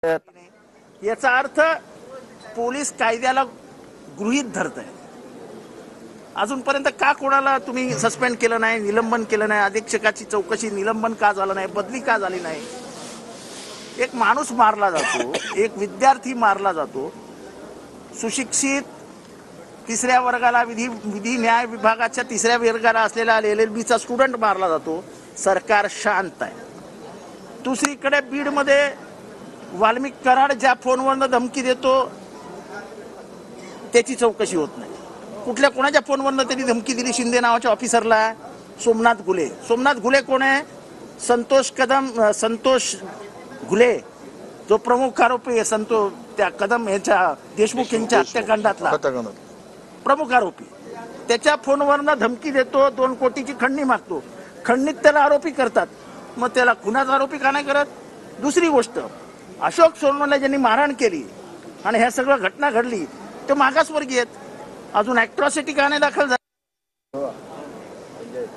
याचा अर्थ पोलीस कायद्याला गृहीत धरत आहे। अजूनपर्यंत का कोणाला तुम्ही सस्पेंड केलं नाही, निलंबन केलं नाही, अधीक्षकाची चौकशी निलंबन का झालं नाही, बदली का झाली नाही? एक माणूस मारला जातो, एक विद्यार्थी मारला जातो, सुशिक्षित तिसऱ्या वर्गाला विधी न्याय विभागाच्या तिसऱ्या वर्गाला असलेला LLBचा स्टुडंट मारला जातो, सरकार शांत आहे। दुसरीकडे बीडमध्ये वाल्मिक कराड ज्या फोनवरनं धमकी देतो त्याची चौकशी होत नाही। कुठल्या कोणाच्या फोनवरनं त्यांनी धमकी दिली? शिंदे नावाच्या ऑफिसरला, सोमनाथ घुले कोण आहे? संतोष घुले जो प्रमुख आरोपी आहे, त्या कदम यांच्या देशमुख यांच्या हत्याकांडातला प्रमुख आरोपी, त्याच्या फोनवरनं धमकी देतो, 2 कोटीची खंडणी मागतो, खंडणीत त्याला आरोपी करतात, मग त्याला खुनाचा आरोपी का नाही करत? दुसरी गोष्ट, अशोक सोनवणे ज्यांनी मारहाण केली आणि ह्या सगळ्या घटना घडली ते मागासवर्गीय आहेत, अजून ॲट्रॉसिटी का नाही दाखल झाली?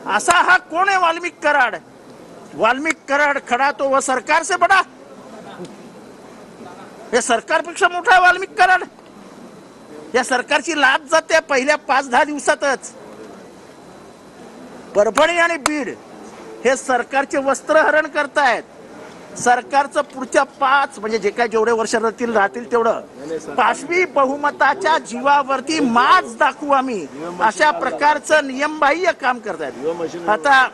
असा हा कोण आहे वाल्मिक कराड खडा तो व सरकार से बडा, हे सरकारपेक्षा मोठा आहे वाल्मिक कराड। या सरकारची लाच जाते पहिल्या 5-10 दिवसातच। परभणी आणि बीड हे सरकारचे वस्त्रहरण करतायत। सरकारचं पुढच्या 5 म्हणजे जे काय जेवढे वर्ष राहतील तेवढं 5वी बहुमताच्या जीवावरती माज दाखवू आम्ही, अशा प्रकारचं नियमबाह्य काम करतायत। आता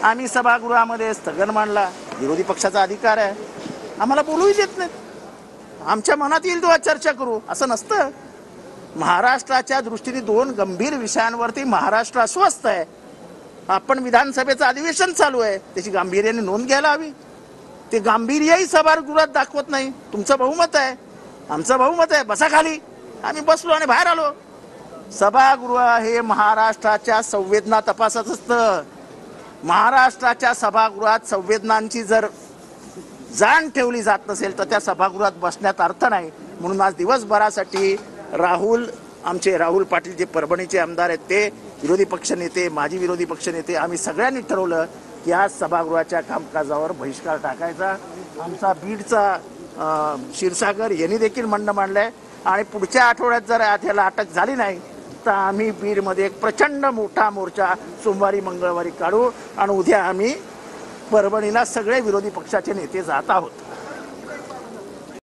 आम्ही सभागृहामध्ये स्थगन मांडला, विरोधी पक्षाचा अधिकार आहे, आम्हाला बोलूही देत नाहीत, आमच्या मनात येईल तेव्हा चर्चा करू असं नसतं। महाराष्ट्राच्या दृष्टीने 2 गंभीर विषयांवरती महाराष्ट्र अस्वस्थ आहे। आपण विधानसभेचं अधिवेशन चालू आहे, त्याची गांभीर्याने नोंद घ्यायला हवी। ते गांभीर्यही सभागृहात दाखवत नाही। तुमचं बहुमत आहे, आमचं बहुमत आहे, बसा खाली। आम्ही बसलो आणि बाहेर आलो। सभागृह हे महाराष्ट्राच्या संवेदना तपासत असतं। महाराष्ट्राच्या सभागृहात संवेदनांची जर जाण ठेवली जात नसेल तर त्या सभागृहात बसण्यात अर्थ नाही। म्हणून आज दिवसभरासाठी आमचे राहुल पाटील जे परभणीचे आमदार आहेत, ते विरोधी पक्षनेते, माजी विरोधी पक्षनेते, आम्ही सगळ्यांनी ठरवलं की आज सभागृहाच्या कामकाजावर बहिष्कार टाकायचा। आमचा बीडचा क्षीरसागर यांनी देखील म्हणणं मांडलंय आणि पुढच्या आठवड्यात जर याला अटक झाली नाही तर आम्ही बीडमध्ये एक प्रचंड मोठा मोर्चा सोमवारी मंगळवारी काढू आणि उद्या आम्ही परभणीला सगळे विरोधी पक्षाचे नेते जात आहोत।